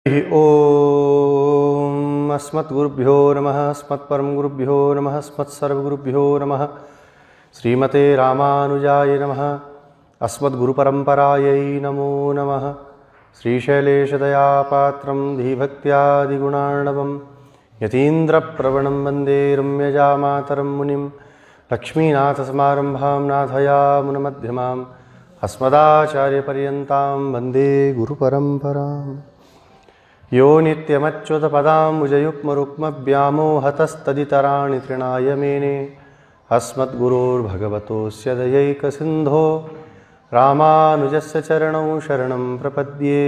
ओम अस्मद्गुरुभ्यो नमः अस्मत्परमगुरुभ्यो नमः अस्मत्सर्वगुरुभ्यो नमः श्रीमते रामानुजाय नमः अस्मद्गुरुपरम्परायै नमो नमः श्रीशैलेशदयापात्रं धीभक्त्यादिगुणार्णवं यतीन्द्रप्रवणं वन्दे रम्यजामातरं मुनिं लक्ष्मीनाथसमारम्भां नाथयामुनमध्यमाम् अस्मदाचार्यपर्यन्तां वन्दे गुरुपरम्पराम्। यो नित्यमच्युतपदाम्बुजयुग्मरुक्मव्यामोहतस्तदितराणि तृणाय मेने अस्मद्गुरोर्भगवतोऽस्य दयैकसिन्धो रामानुजस्य चरणौ शरणं प्रपद्ये।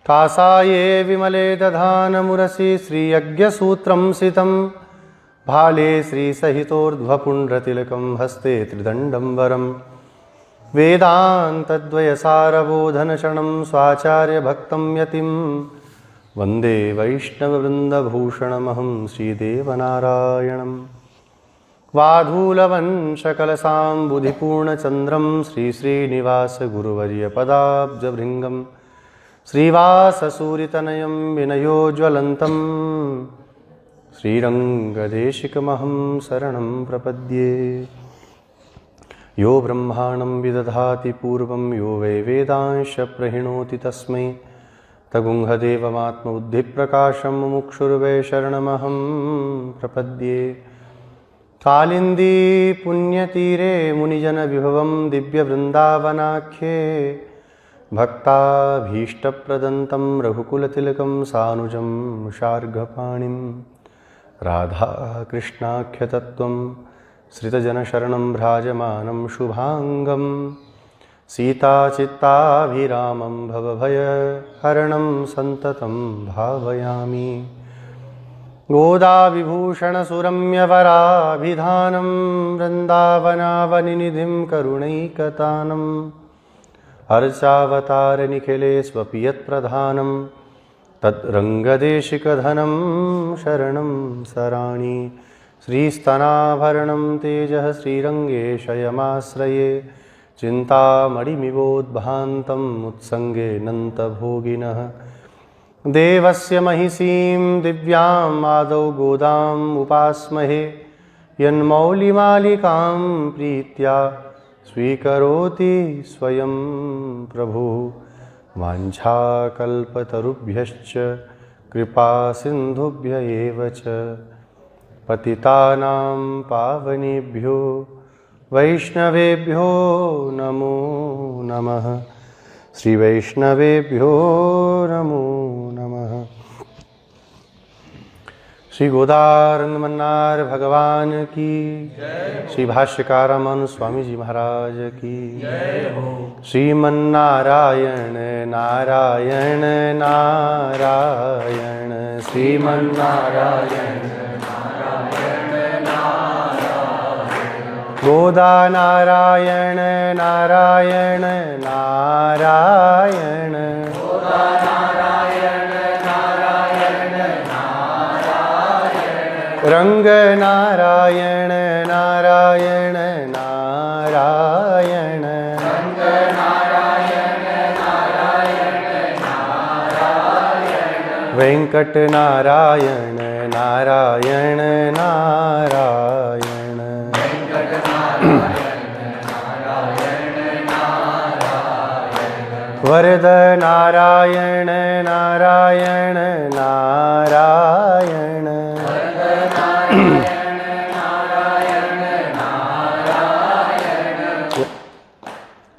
कासाये विमले दधानमुरसि श्रीयज्ञसूत्रं सितं भाले श्रीसहितोर्ध्वपुण्ड्रतिलकं हस्ते त्रिदण्डं वरम् वेदान्तद्वयसारबोधनशरणं स्वाचार्यभक्तं यतिं वन्दे वैष्णववृन्दभूषणमहं श्रीदेवनारायणं। वाधूलवंशकलसाम्बुधिपूर्णचन्द्रं श्रीश्रीनिवासगुरुवर्यपदाब्जभृङ्गं श्रीवाससूरितनयं विनयोज्वलन्तं श्रीरङ्गदेशिकमहं शरणं प्रपद्ये। यो ब्रह्माणं विदधाति पूर्वं यो वै वेदांश प्रणोति तस्मै तगुंहदेवमात्मबुद्धिप्रकाशं मुमुक्षुर्वै शरणमहं प्रपद्ये। कालिन्दी पुण्यतीरे मुनिजनविभवं दिव्यवृन्दावनाख्ये भक्ताभीष्टप्रदन्तं रघुकुलतिलकं सानुजं शार्ङ्गपाणिं राधाकृष्णाख्यतत्त्वं श्रितजनशरणं भ्राजमानं शुभांगं सीताचित्ताभिरामं भवभयहरणं सन्ततं भावयामि। गोदाविभूषणसुरम्यवराभिधानं वृन्दावनावनिनिधिं करुणैकतानम् अर्चावतारनिखिलेष्वपि यत्प्रधानं तद्रङ्गदेशिकधनं शरणं सराणि। श्रीस्तनाभरणं तेजः श्रीरङ्गेशयमाश्रये चिन्तामणिमिवोद्भान्तम् उत्सङ्गेऽनन्तभोगिनः। देवस्य महिषीं दिव्याम् आदौ गोदाम् उपास्महे यन्मौलिमालिकां प्रीत्या स्वीकरोति स्वयं प्रभुः। वाञ्छाकल्पतरुभ्यश्च कृपासिन्धुभ्य एव च पतितानां पावनेभ्यो वैष्णवेभ्यो नमो नमः। श्रीवैष्णवेभ्यो नमो नमः। श्री गोदारंगमन्नार भगवान की, श्री भाष्यकारमन स्वामी जी महाराज की। श्रीमन्नारायण नारायण नारायण श्रीमन्नारायण गोदा नारायण नारायण नारायण रंग नारायण नारायण नारायण वेंकट नारायण नारायण नारायण वरद नारायण नारायण नारायण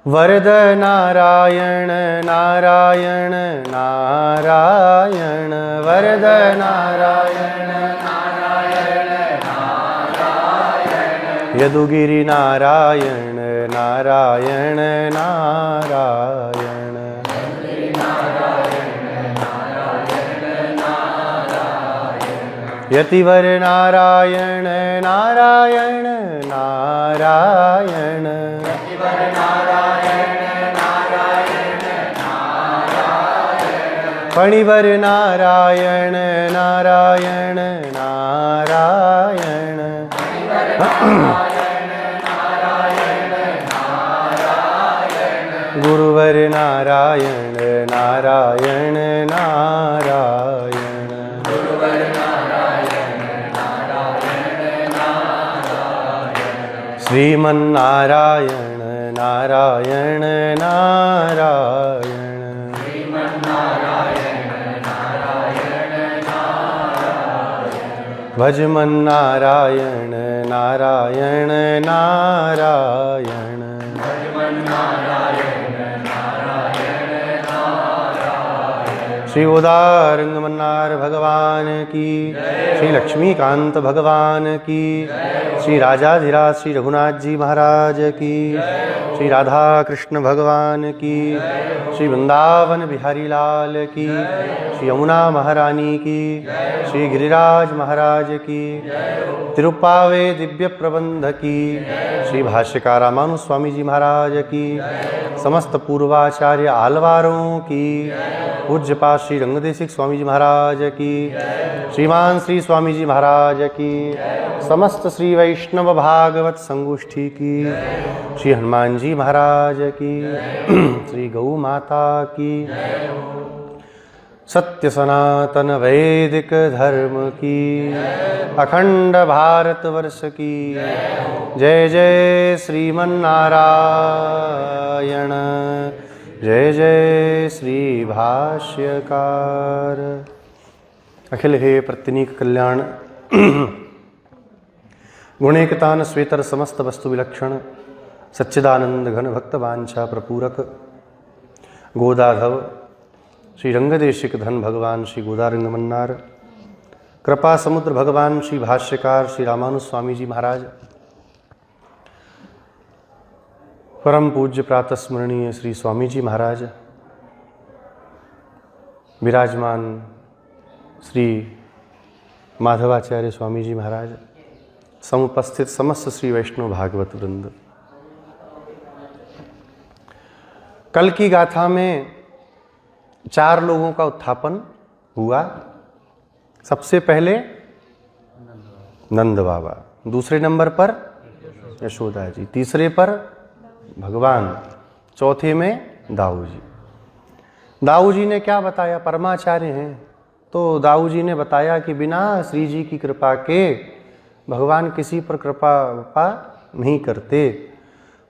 वरद नारायण नारायण नारायण वरद नारायण नारायण नारायण यदुगिरि नारायण नारायण नारायण यतिवर नारायण नारायण नारायण फणिवर नारायण नारायण नारायण गुरुवर नारायण नारायण नारायण श्रीमन्नारायण नारायण नारायण भजमन्नारायण नारायण नारायण श्री उदारंगमन्नार भगवान की, श्री लक्ष्मीकांत भगवान की, श्री राजाधिराज श्री रघुनाथ जी महाराज की, श्री राधा कृष्ण भगवान की, श्री वृंदावन बिहारी लाल की, श्री यमुना महारानी की, श्री गिरिराज महाराज की, तिरुप्पावे दिव्य प्रबंध की, श्री भाष्यकार रामानु स्वामी जी महाराज की, समस्त पूर्वाचार्य आलवारों की, पूज्यपाद श्री रंगदेशिक स्वामी जी महाराज की, श्रीमान श्री स्वामी जी महाराज की, समस्त श्री वैष्णव भागवत संगोष्ठी की, श्री हनुमान जी महाराज की, श्री गौ माता की, सत्य सनातन वैदिक धर्म की, अखंड भारत वर्ष की जय जय श्रीमन्नारायण, जय जय श्री भाष्यकार। अखिल हे प्रत्यनीक कल्याण गुणेकतान श्वेतर समस्त वस्तु विलक्षण सच्चिदानंद घन भक्त वांछा प्रपूरक गोदाधव श्री रंगदेशिक धन भगवान श्री गोदारंगमन्नार, कृपा समुद्र भगवान श्री भाष्यकार श्री रामानु स्वामी जी महाराज, परम पूज्य प्रातः स्मरणीय श्री स्वामी जी महाराज, विराजमान श्री माधवाचार्य स्वामी जी महाराज, समुपस्थित समस्त श्री वैष्णव भागवत वृंद। कल की गाथा में 4 लोगों का उत्थापन हुआ। सबसे पहले नंद बाबा, दूसरे नंबर पर यशोदा जी, तीसरे पर भगवान, चौथे में दाऊ जी। दाऊ जी ने क्या बताया? परमाचार्य हैं तो दाऊ जी ने बताया कि बिना श्री जी की कृपा के भगवान किसी पर कृपा नहीं करते।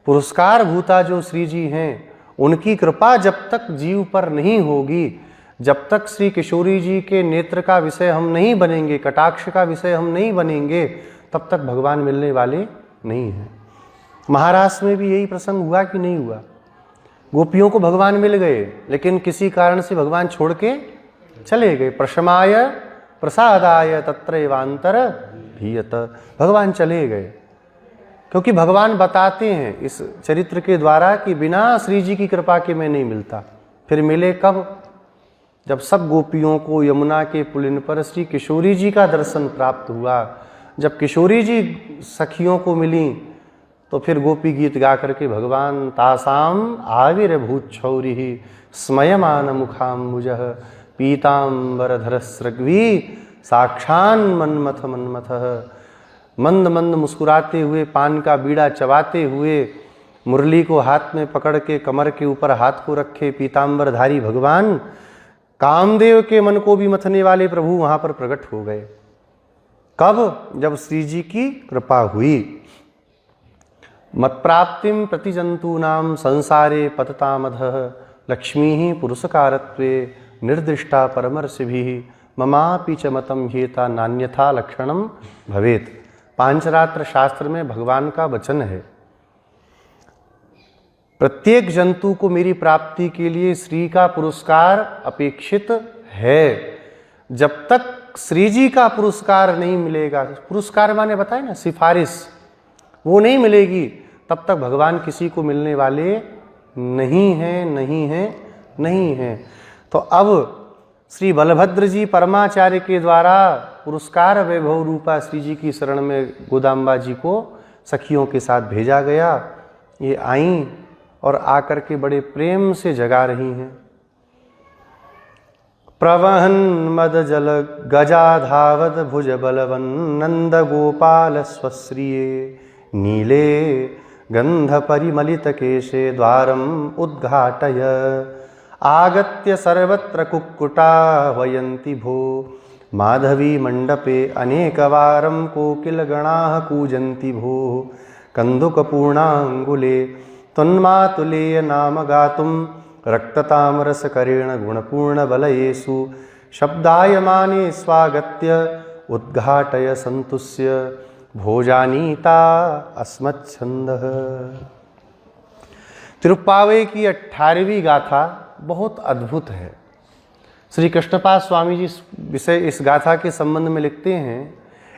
पुरस्कार भूता जो श्री जी हैं उनकी कृपा जब तक जीव पर नहीं होगी, जब तक श्री किशोरी जी के नेत्र का विषय हम नहीं बनेंगे, कटाक्ष का विषय हम नहीं बनेंगे, तब तक भगवान मिलने वाले नहीं हैं। महाराष्ट्र में भी यही प्रसंग हुआ कि नहीं हुआ? गोपियों को भगवान मिल गए लेकिन किसी कारण से भगवान छोड़ के चले गए। प्रशमाय प्रसादाय तत्रैवांतर भीयत, भगवान चले गए क्योंकि भगवान बताते हैं इस चरित्र के द्वारा कि बिना श्री जी की कृपा के मैं नहीं मिलता। फिर मिले कब? जब सब गोपियों को यमुना के पुलिन पर श्री किशोरी जी का दर्शन प्राप्त हुआ। जब किशोरी जी सखियों को मिली तो फिर गोपी गीत गा करके भगवान तासाम आविर्भूत छौरी स्मयमान मुखाम्बुजः पीताम्बरधर सृग्वी साक्षान मन्मथ मन्मथः, मंद मंद मुस्कुराते हुए, पान का बीड़ा चबाते हुए, मुरली को हाथ में पकड़ के कमर के ऊपर हाथ को रखे पीताम्बरधारी भगवान, कामदेव के मन को भी मथने वाले प्रभु वहां पर प्रकट हो गए। कब? जब श्री जी की कृपा हुई। मत्प्राप्तिम प्रतिजंतूनाम संसारे पततामधः लक्ष्मी ही पुरुषकारत्वे निर्दिष्टा परमर्षिभिः ममापि च मतम हेता नान्यथा लक्षणम भवेत। पांचरात्र शास्त्र में भगवान का वचन है, प्रत्येक जंतु को मेरी प्राप्ति के लिए श्री का पुरस्कार अपेक्षित है। जब तक श्री जी का पुरस्कार नहीं मिलेगा, पुरस्कार माने बताए ना सिफारिश, वो नहीं मिलेगी, तब तक भगवान किसी को मिलने वाले नहीं हैं, नहीं हैं, नहीं हैं। तो अब श्री बलभद्र जी परमाचार्य के द्वारा पुरस्कार वैभव रूपा श्री जी की शरण में गोदाम्बा जी को सखियों के साथ भेजा गया। ये आईं और आकर के बड़े प्रेम से जगा रही हैं। प्रवहन मद जल गजाधावद भुज बलवन नंद गोपाल स्वश्रिये नीले गंध परिमलित केशे द्वारम उद्घाटय आगत्य सर्वत्र कुक्कुटा वयन्ति भो माधवी मंडपे अनेकवारं कोकिलगणाः कूजन्ति भो कंदुकपूर्णांगुले तन्मातुलेय नाम गातुम रक्ततामरसकरेण गुणपूर्णबलयेषु शब्दायमाने स्वागत्य उद्घाटय संतुष्य भोजानीता अस्मच्छंदः। तिरुप्पावई की 18वीं गाथा बहुत अद्भुत है। श्री कृष्णपाद स्वामी जी विषय इस गाथा के संबंध में लिखते हैं,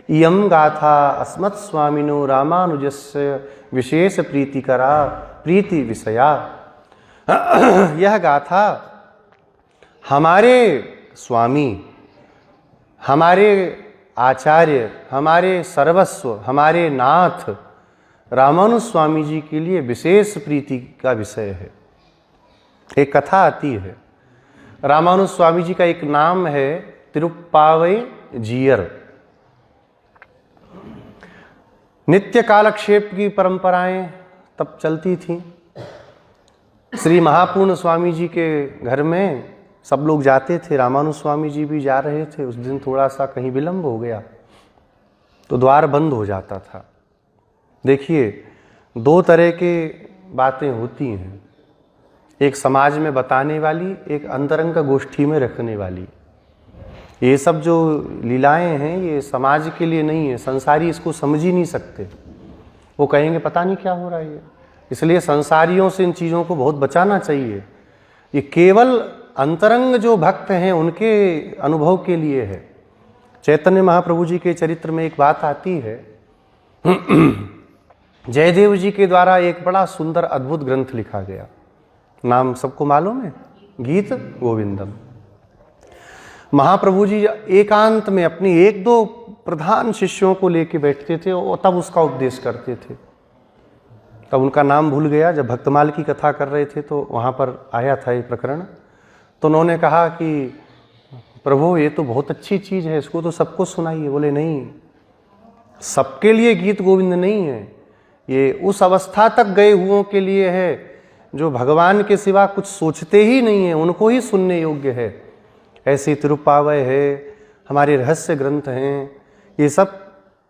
इयं गाथा अस्मत् स्वामिनो रामानुजस्य विशेष प्रीतिकरा प्रीति विषया। यह गाथा हमारे स्वामी, हमारे आचार्य, हमारे सर्वस्व, हमारे नाथ रामानुज स्वामी जी के लिए विशेष प्रीति का विषय है। एक कथा आती है, रामानुज स्वामी जी का एक नाम है तिरुप्पावई जीयर। नित्य कालक्षेप की परंपराएं तब चलती थीं। श्री महापूर्ण स्वामी जी के घर में सब लोग जाते थे, रामानुज स्वामी जी भी जा रहे थे। उस दिन थोड़ा सा कहीं विलंब हो गया तो द्वार बंद हो जाता था। देखिए, दो तरह की बातें होती हैं, एक समाज में बताने वाली, एक अंतरंग गोष्ठी में रखने वाली। ये सब जो लीलाएं हैं ये समाज के लिए नहीं है, संसारी इसको समझ ही नहीं सकते। वो कहेंगे पता नहीं क्या हो रहा है। इसलिए संसारियों से इन चीज़ों को बहुत बचाना चाहिए। ये केवल अंतरंग जो भक्त हैं उनके अनुभव के लिए है। चैतन्य महाप्रभु जी के चरित्र में एक बात आती है, जयदेव जी के द्वारा एक बड़ा सुंदर अद्भुत ग्रंथ लिखा गया, नाम सबको मालूम है, गीत गोविंदम। महाप्रभु जी एकांत में अपनी एक दो प्रधान शिष्यों को लेके बैठते थे और तब उसका उपदेश करते थे। तब उनका नाम भूल गया। जब भक्तमाल की कथा कर रहे थे तो वहाँ पर आया था ये प्रकरण। तो उन्होंने कहा कि प्रभु ये तो बहुत अच्छी चीज़ है, इसको तो सबको सुनाइए। बोले नहीं, सबके लिए गीत गोविंद नहीं है, ये उस अवस्था तक गए हुओं के लिए है जो भगवान के सिवा कुछ सोचते ही नहीं है, उनको ही सुनने योग्य है। ऐसे तिरुप्पावई है, हमारे रहस्य ग्रंथ हैं, ये सब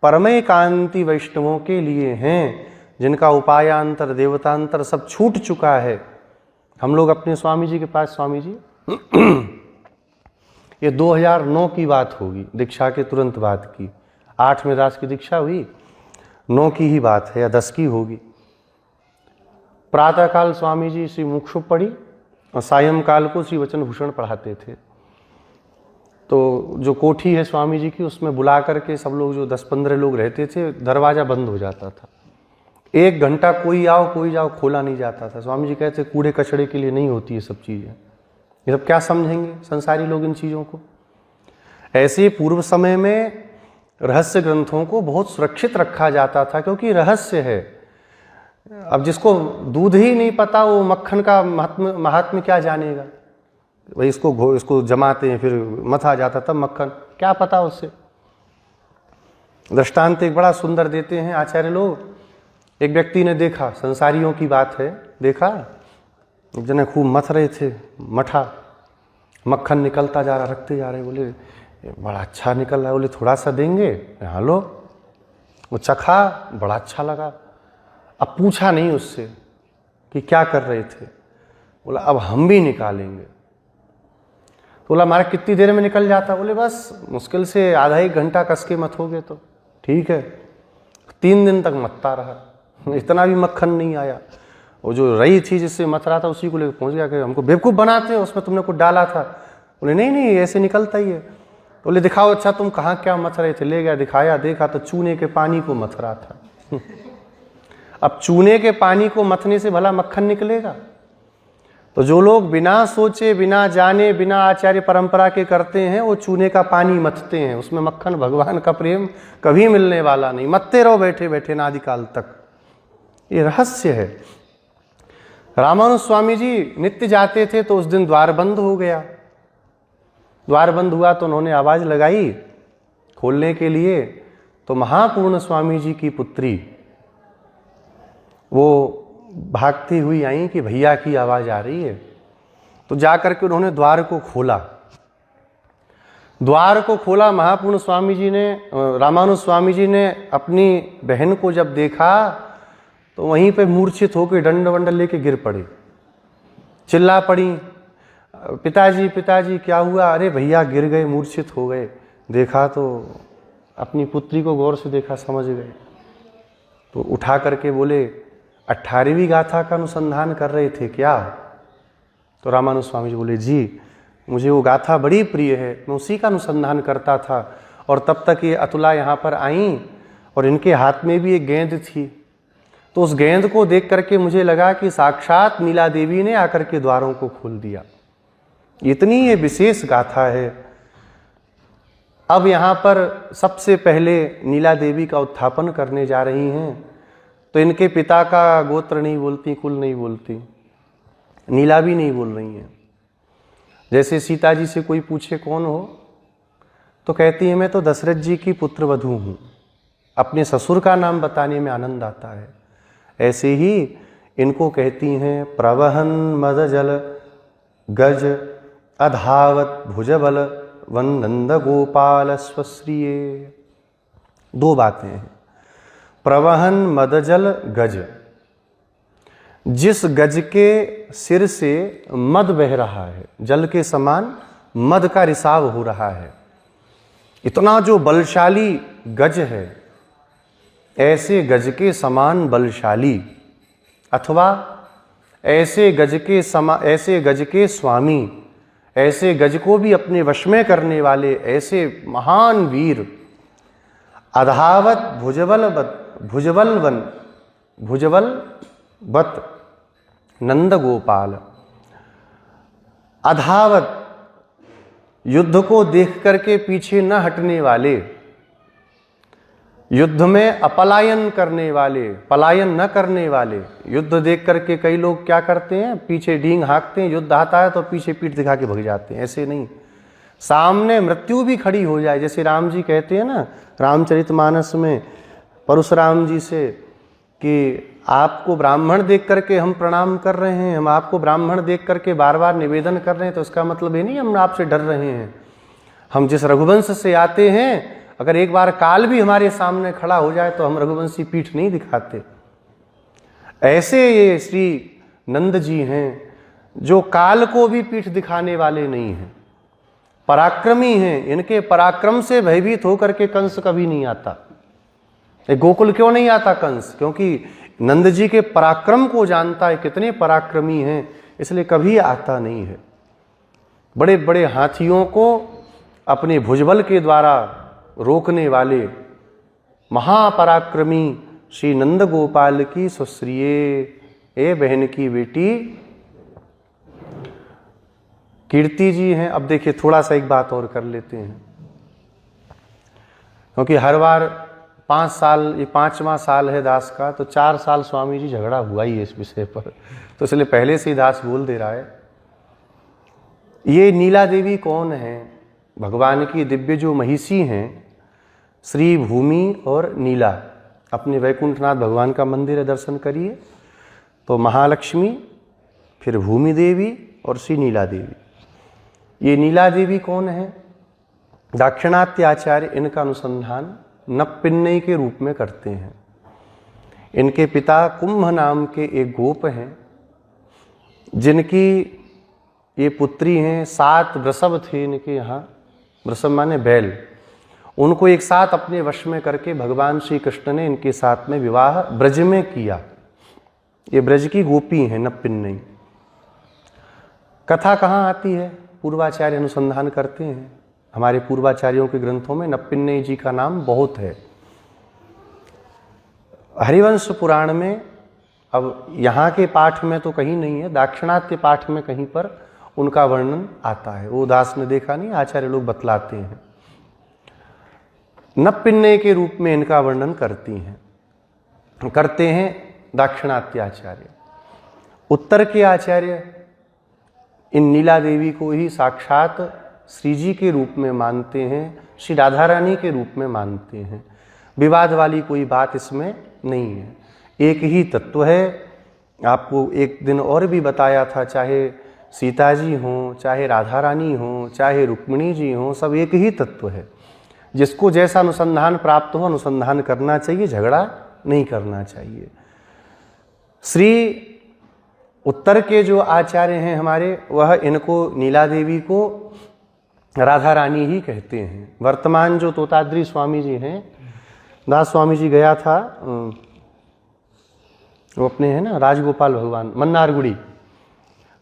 परमय कांति वैष्णवों के लिए हैं जिनका उपायांतर देवतांतर सब छूट चुका है। हम लोग अपने स्वामी जी के पास, स्वामी जी ये 2009 की बात होगी, दीक्षा के तुरंत बाद की। 8 में दास की दीक्षा हुई, 9 की ही बात है या 10 की होगी। प्रातःकाल स्वामी जी श्री मुक्षुप पढ़ी और सायंकाल को श्री वचन भूषण पढ़ाते थे। तो जो कोठी है स्वामी जी की, उसमें बुला करके सब लोग जो 10-15 लोग रहते थे, दरवाज़ा बंद हो जाता था। 1 घंटा कोई आओ कोई जाओ, खोला नहीं जाता था। स्वामी जी कहते कूड़े कचड़े के लिए नहीं होती ये सब चीज़ें, ये सब क्या समझेंगे संसारी लोग इन चीज़ों को। ऐसे पूर्व समय में रहस्य ग्रंथों को बहुत सुरक्षित रखा जाता था क्योंकि रहस्य है। अब जिसको दूध ही नहीं पता वो मक्खन का महात्म्य क्या जानेगा। भाई इसको जमाते हैं, फिर मथा जाता तब मक्खन, क्या पता उससे। दृष्टांत एक बड़ा सुंदर देते हैं आचार्य लोग। एक व्यक्ति ने देखा, संसारियों की बात है, देखा एक जने खूब मथ रहे थे, मठा, मक्खन निकलता जा रहा, रखते जा रहे। बोले बड़ा अच्छा निकल रहा है, बोले थोड़ा सा देंगे, यहाँ लो। वो चखा, बड़ा अच्छा लगा। अब पूछा नहीं उससे कि क्या कर रहे थे। बोला अब हम भी निकालेंगे। तो बोला हमारा कितनी देर में निकल जाता। बोले बस मुश्किल से आधा 1 घंटा कस के मथोगे तो ठीक है। 3 दिन तक मथता रहा, इतना भी मक्खन नहीं आया। वो जो रही थी जिससे मथ रहा था उसी को लेकर पहुंच गया कि हमको बेवकूफ़ बनाते हैं, उसमें तुमने कुछ डाला था। बोले नहीं नहीं ऐसे निकलता ही है। बोले दिखाओ, अच्छा तुम कहाँ क्या मथ रहे थे। ले गया, दिखाया, देखा तो चूने के पानी को मथ रहा था। अब चूने के पानी को मथने से भला मक्खन निकलेगा। तो जो लोग बिना सोचे, बिना जाने, बिना आचार्य परंपरा के करते हैं वो चूने का पानी मथते हैं, उसमें मक्खन भगवान का प्रेम कभी मिलने वाला नहीं। मथते रहो बैठे बैठे नादिकाल तक। ये रहस्य है। रामानुज स्वामी जी नित्य जाते थे तो उस दिन द्वार बंद हो गया। द्वार बंद हुआ तो उन्होंने आवाज लगाई खोलने के लिए। तो महापूर्ण स्वामी जी की पुत्री वो भागती हुई आई कि भैया की आवाज आ रही है। तो जाकर के उन्होंने द्वार को खोला। द्वार को खोला महापूर्ण स्वामी जी ने, रामानुज स्वामी जी ने अपनी बहन को जब देखा तो वहीं पे मूर्छित होकर डंड वंड लेके गिर पड़े, चिल्ला पड़ी, पिताजी पिताजी क्या हुआ? अरे भैया गिर गए, मूर्छित हो गए। देखा तो अपनी पुत्री को गौर से देखा, समझ गए। तो उठा करके बोले 18वीं गाथा का अनुसंधान कर रहे थे क्या? तो रामानुज स्वामी जी बोले जी, मुझे वो गाथा बड़ी प्रिय है, मैं उसी का अनुसंधान करता था। और तब तक ये अतुला यहाँ पर आईं और इनके हाथ में भी एक गेंद थी। तो उस गेंद को देख करके मुझे लगा कि साक्षात नीला देवी ने आकर के द्वारों को खोल दिया। इतनी ये विशेष गाथा है। अब यहाँ पर सबसे पहले नीला देवी का उत्थापन करने जा रही हैं। तो इनके पिता का गोत्र नहीं बोलती, कुल नहीं बोलती, नीला भी नहीं बोल रही हैं। जैसे सीता जी से कोई पूछे कौन हो, तो कहती है मैं तो दशरथ जी की पुत्र वधू हूँ। अपने ससुर का नाम बताने में आनंद आता है। ऐसे ही इनको कहती हैं प्रवहन मद जल गज अधावत भुजबल वन नंद गोपाल स्वश्रिये। दो बातें हैं। प्रवहन मदजल गज, जिस गज के सिर से मद बह रहा है, जल के समान मद का रिसाव हो रहा है, इतना जो बलशाली गज है, ऐसे गज के समान बलशाली अथवा ऐसे गज के स्वामी, ऐसे गज को भी अपने वश में करने वाले ऐसे महान वीर, अधावत भुजबलवत नंद गोपाल। अधावत, युद्ध को देख करके पीछे न हटने वाले, युद्ध में अपलायन करने वाले, पलायन न करने वाले। युद्ध देख करके कई लोग क्या करते हैं, पीछे डींग हाँकते हैं, युद्ध आता है तो पीछे पीठ दिखा के भाग जाते हैं। ऐसे नहीं, सामने मृत्यु भी खड़ी हो जाए। जैसे राम जी कहते हैं ना रामचरितमानस में परशुराम जी से कि आपको ब्राह्मण देख करके हम प्रणाम कर रहे हैं, हम आपको ब्राह्मण देख करके बार बार निवेदन कर रहे हैं, तो इसका मतलब ये नहीं हम आपसे डर रहे हैं। हम जिस रघुवंश से आते हैं, अगर एक बार काल भी हमारे सामने खड़ा हो जाए तो हम रघुवंशी पीठ नहीं दिखाते। ऐसे ये श्री नंद जी हैं जो काल को भी पीठ दिखाने वाले नहीं हैं, पराक्रमी हैं। इनके पराक्रम से भयभीत होकर के कंस कभी नहीं आता। गोकुल क्यों नहीं आता कंस? क्योंकि नंद जी के पराक्रम को जानता है, कितने पराक्रमी हैं, इसलिए कभी आता नहीं है। बड़े बड़े हाथियों को अपने भुजबल के द्वारा रोकने वाले महापराक्रमी श्री नंद गोपाल की सुश्रिये, ए बहन की बेटी कीर्ति जी हैं। अब देखिए थोड़ा सा एक बात और कर लेते हैं, क्योंकि हर बार 5 साल, ये 5वां साल है दास का, तो 4 साल स्वामी जी झगड़ा हुआ ही है इस विषय पर, तो इसलिए पहले से ही दास बोल दे रहा है। ये नीला देवी कौन है? भगवान की दिव्य जो महिषी हैं, श्री भूमि और नीला। अपने वैकुंठनाथ भगवान का मंदिर है, दर्शन करिए। तो महालक्ष्मी, फिर भूमि देवी और श्री नीला देवी। ये नीला देवी कौन है? दाक्षिणात्य आचार्य इनका अनुसंधान नप्पिन्नई के रूप में करते हैं। इनके पिता कुंभ नाम के एक गोप हैं, जिनकी ये पुत्री हैं। 7 वृषभ थे इनके यहाँ, वृषभ माने बैल। उनको एक साथ अपने वश में करके भगवान श्री कृष्ण ने इनके साथ में विवाह ब्रज में किया। ये ब्रज की गोपी हैं नप्पिन्नई। कथा कहाँ आती है? पूर्वाचार्य अनुसंधान करते हैं। हमारे पूर्वाचार्यों के ग्रंथों में नप्पिन्नई जी का नाम बहुत है। हरिवंश पुराण में, अब यहाँ के पाठ में तो कहीं नहीं है, दाक्षिणात्य पाठ में कहीं पर उनका वर्णन आता है। वो दास ने देखा नहीं, आचार्य लोग बतलाते हैं। नप्पिन्नई के रूप में इनका वर्णन करते हैं दाक्षिणात्य आचार्य। उत्तर के आचार्य इन नीला देवी को ही साक्षात श्री जी के रूप में मानते हैं, श्री राधा रानी के रूप में मानते हैं। विवाद वाली कोई बात इसमें नहीं है, एक ही तत्व है। आपको एक दिन और भी बताया था, चाहे सीता जी हों, चाहे राधा रानी हों, चाहे रुक्मिणी जी हों, सब एक ही तत्व है। जिसको जैसा अनुसंधान प्राप्त हो अनुसंधान करना चाहिए, झगड़ा नहीं करना चाहिए। श्री उत्तर के जो आचार्य हैं हमारे, वह इनको नीला देवी को राधा रानी ही कहते हैं। वर्तमान जो तोताद्री स्वामी जी हैं, दास स्वामी जी गया था, वो अपने हैं ना राजगोपाल भगवान मन्नारगुड़ी,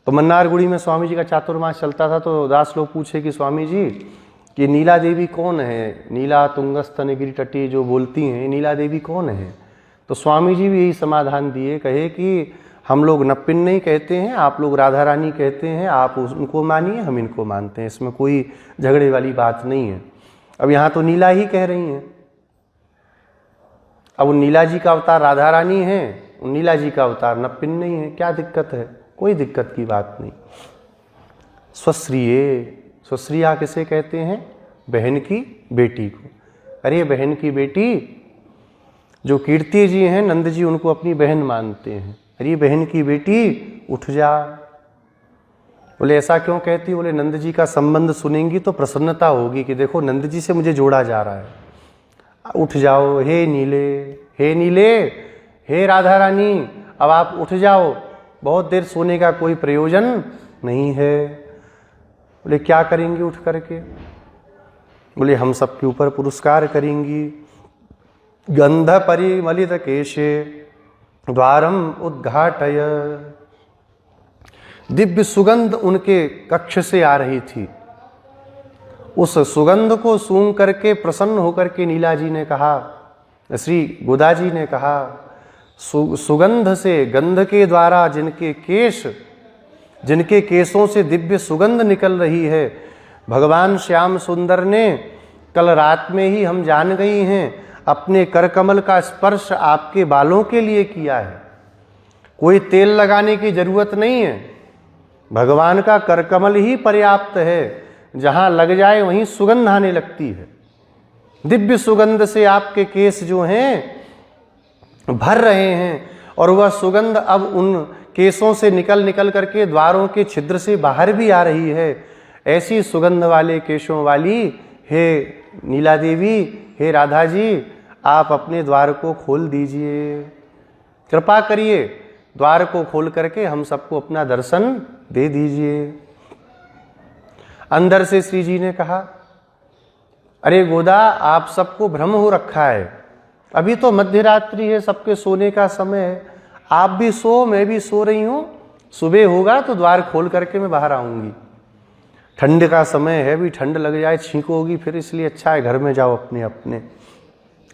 तो मन्नारगुड़ी में स्वामी जी का चातुर्मास चलता था। तो दास लोग पूछे कि स्वामी जी कि नीला देवी कौन है, नीला तुंगस्तन गिरि तटी जो बोलती हैं, नीला देवी कौन है? तो स्वामी जी भी यही समाधान दिए, कहे कि हम लोग नप्पिन नहीं कहते हैं, आप लोग राधा रानी कहते हैं, आप उनको मानिए, हम इनको मानते हैं, इसमें कोई झगड़े वाली बात नहीं है। अब यहाँ तो नीला ही कह रही हैं, अब नीला जी का अवतार राधा रानी है, नीला जी का अवतार नप्पिन नहीं है, क्या दिक्कत है? कोई दिक्कत की बात नहीं। स्वश्रिये, स्वश्रिया किसे कहते हैं? बहन की बेटी को। अरे बहन की बेटी, जो कीर्ति जी हैं नंद जी उनको अपनी बहन मानते हैं। अरे बहन की बेटी उठ जा। बोले ऐसा क्यों कहती? बोले नंद जी का संबंध सुनेंगी तो प्रसन्नता होगी कि देखो नंद जी से मुझे जोड़ा जा रहा है। उठ जाओ हे नीले, हे नीले, हे राधा रानी, अब आप उठ जाओ, बहुत देर सोने का कोई प्रयोजन नहीं है। बोले क्या करेंगी उठ करके? बोले हम सबके ऊपर पुरस्कार करेंगी। गंध परिमलित केशे द्वारम उद्घाटय। दिव्य सुगंध उनके कक्ष से आ रही थी। उस सुगंध को सूंघ करके प्रसन्न होकर के नीला जी ने कहा, श्री गोदा जी ने कहा, सुगंध से, गंध के द्वारा जिनके केशों से दिव्य सुगंध निकल रही है, भगवान श्याम सुंदर ने कल रात में ही हम जान गई हैं अपने करकमल का स्पर्श आपके बालों के लिए किया है। कोई तेल लगाने की जरूरत नहीं है, भगवान का करकमल ही पर्याप्त है, जहां लग जाए वहीं सुगंध आने लगती है। दिव्य सुगंध से आपके केस जो हैं भर रहे हैं, और वह सुगंध अब उन केसों से निकल करके द्वारों के छिद्र से बाहर भी आ रही है। ऐसी सुगंध वाले केशों वाली हे नीला देवी, हे राधा जी, आप अपने द्वार को खोल दीजिए, कृपा करिए, द्वार को खोल करके हम सबको अपना दर्शन दे दीजिए। अंदर से श्री जी ने कहा, अरे गोदा, आप सबको भ्रम हो रखा है, अभी तो मध्य रात्रि है, सबके सोने का समय है, आप भी सो, मैं भी सो रही हूं, सुबह होगा तो द्वार खोल करके मैं बाहर आऊंगी। ठंड का समय है, भी ठंड लग जाए, छींक होगी फिर, इसलिए अच्छा है घर में जाओ अपने अपने।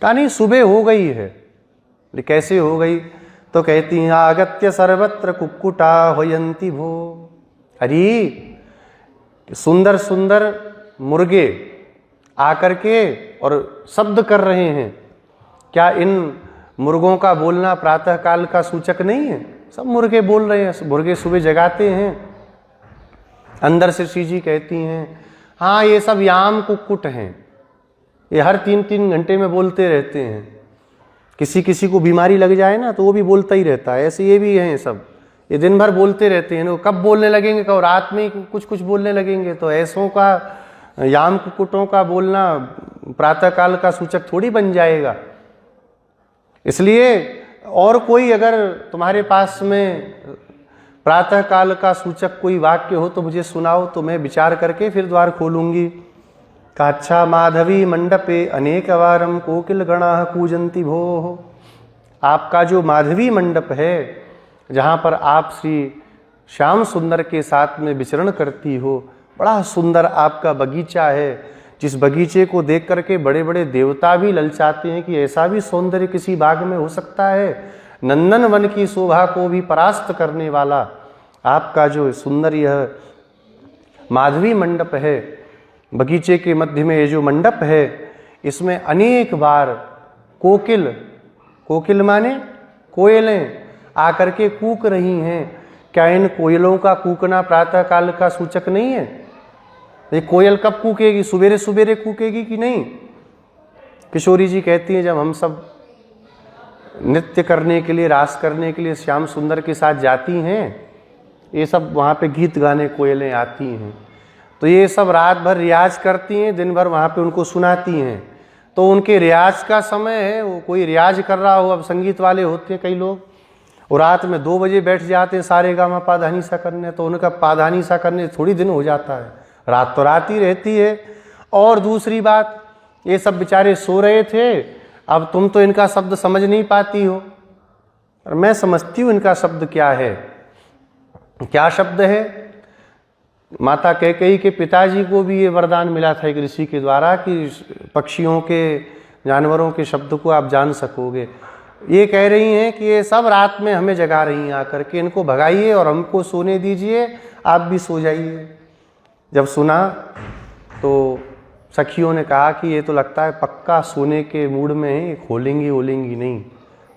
कहा नहीं, सुबह हो गई है। कैसे हो गई? तो कहती हैं, आगत्य सर्वत्र कुक्कुटा होयंती भो। अरे सुंदर सुंदर मुर्गे आकर के और शब्द कर रहे हैं। क्या इन मुर्गों का बोलना प्रातः काल का सूचक नहीं है? सब मुर्गे बोल रहे हैं, मुर्गे सुबह जगाते हैं। अंदर से श्री जी कहती हैं, हाँ ये सब याम कुक्कुट हैं, ये हर 3-3 घंटे में बोलते रहते हैं। किसी किसी को बीमारी लग जाए ना तो वो भी बोलता ही रहता है, ऐसे ये भी हैं सब, ये दिन भर बोलते रहते हैं। कब बोलने लगेंगे? कब रात में ही कुछ कुछ बोलने लगेंगे। तो ऐसों का, याम कुक्कुटों का बोलना प्रातःकाल का सूचक थोड़ी बन जाएगा। इसलिए और कोई अगर तुम्हारे पास में प्रातःकाल का सूचक कोई वाक्य हो तो मुझे सुनाओ, तो मैं विचार करके फिर द्वार खोलूंगी। काच्छा माधवी मंडपे अनेक वारम कोकिल गणा कूजंती भो। आपका जो माधवी मंडप है, जहाँ पर आप श्री श्याम सुंदर के साथ में विचरण करती हो, बड़ा सुंदर आपका बगीचा है, जिस बगीचे को देख करके बड़े बड़े देवता भी ललचाते हैं कि ऐसा भी सौंदर्य किसी बाग में हो सकता है। नंदन वन की शोभा को भी परास्त करने वाला आपका जो सुंदर यह माधवी मंडप है, बगीचे के मध्य में ये जो मंडप है, इसमें अनेक बार कोकिल, कोकिल माने कोयलें आकर के कूक रही हैं। क्या इन कोयलों का कूकना प्रातः काल का सूचक नहीं है? ये कोयल कब कूकेगी? सुबेरे सुबेरे कूकेगी कि नहीं? किशोरी जी कहती हैं, जब हम सब नृत्य करने के लिए, रास करने के लिए श्याम सुंदर के साथ जाती हैं, ये सब वहाँ पे गीत गाने कोयलें आती हैं, तो ये सब रात भर रियाज करती हैं, दिन भर वहाँ पे उनको सुनाती हैं। तो उनके रियाज का समय है, वो कोई रियाज कर रहा हो, अब संगीत वाले होते हैं कई लोग, और रात में 2 बजे बैठ जाते सारे गामा पाधानीसा करने, तो उनका पाधानीसा करने थोड़ी दिन हो जाता है, रात तो रात ही रहती है। और दूसरी बात, ये सब बेचारे सो रहे थे, अब तुम तो इनका शब्द समझ नहीं पाती हो, और मैं समझती हूँ इनका शब्द क्या है। क्या शब्द है? माता कैकेयी के पिताजी को भी ये वरदान मिला था एक ऋषि के द्वारा कि पक्षियों के, जानवरों के शब्द को आप जान सकोगे। ये कह रही हैं कि ये सब रात में हमें जगा रही हैं आकर के, इनको भगाइए और हमको सोने दीजिए, आप भी सो जाइए। जब सुना तो सखियों ने कहा कि ये तो लगता है पक्का सोने के मूड में है, खोलेंगी ओलेंगी नहीं।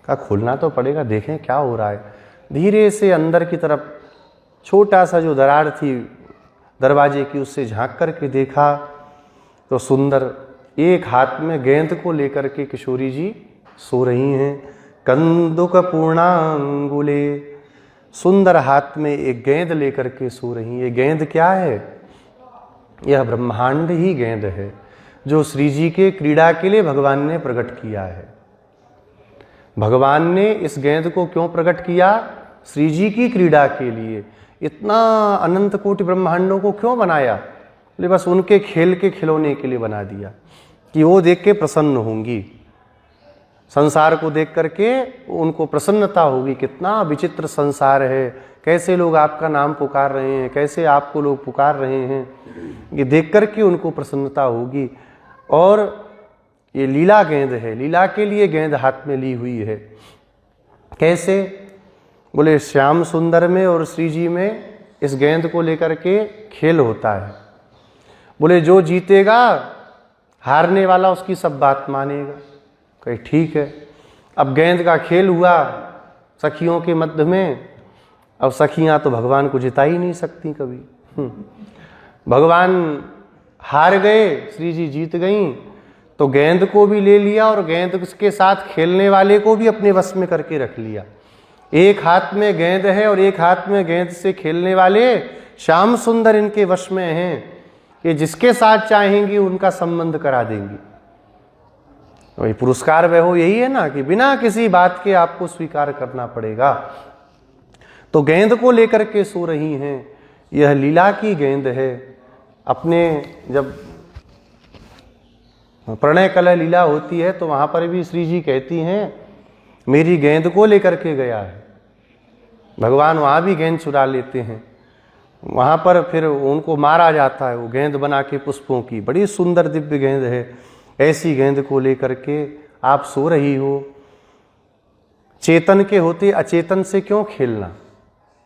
कहा खोलना तो पड़ेगा, देखें क्या हो रहा है। धीरे से अंदर की तरफ छोटा सा जो दरार थी दरवाजे की, उससे झांक करके देखा तो सुंदर एक हाथ में गेंद को लेकर के किशोरी जी सो रही हैं। कंदुक पूर्णांगुले, सुंदर हाथ में एक गेंद लेकर के सो रही। ये गेंद क्या है? यह ब्रह्मांड ही गेंद है जो श्री जी के क्रीड़ा के लिए भगवान ने प्रकट किया है। भगवान ने इस गेंद को क्यों प्रकट किया? श्री जी की क्रीड़ा के लिए। इतना अनंत कोटि ब्रह्मांडों को क्यों बनाया? बोले बस उनके खेल के खिलौने के लिए बना दिया कि वो देख के प्रसन्न होंगी, संसार को देख करके उनको प्रसन्नता होगी। कितना विचित्र संसार है, कैसे लोग आपका नाम पुकार रहे हैं, कैसे आपको लोग पुकार रहे हैं, ये देख करके उनको प्रसन्नता होगी। और ये लीला गेंद है, लीला के लिए गेंद हाथ में ली हुई है। कैसे? बोले श्याम सुंदर में और श्री जी में इस गेंद को लेकर के खेल होता है। बोले जो जीतेगा, हारने वाला उसकी सब बात मानेगा। कहे ठीक है। अब गेंद का खेल हुआ सखियों के मध्य में। अब सखियां तो भगवान को जिता ही नहीं सकती कभी। भगवान हार गए, श्री जी जीत गईं, तो गेंद को भी ले लिया और गेंद के साथ खेलने वाले को भी अपने वश में करके रख लिया। एक हाथ में गेंद है और एक हाथ में गेंद से खेलने वाले श्याम सुंदर इनके वश में हैं। ये जिसके साथ चाहेंगी उनका संबंध करा देंगी। वही पुरस्कार वह हो, यही है ना कि बिना किसी बात के आपको स्वीकार करना पड़ेगा। तो गेंद को लेकर के सो रही हैं। यह लीला की गेंद है। अपने जब प्रणय कलह लीला होती है तो वहां पर भी श्री जी कहती हैं मेरी गेंद को लेकर के गया है। भगवान वहां भी गेंद चुरा लेते हैं। वहां पर फिर उनको मारा जाता है, वो गेंद बना के पुष्पों की, बड़ी सुंदर दिव्य गेंद है। ऐसी गेंद को लेकर के आप सो रही हो। चेतन के होते अचेतन से क्यों खेलना?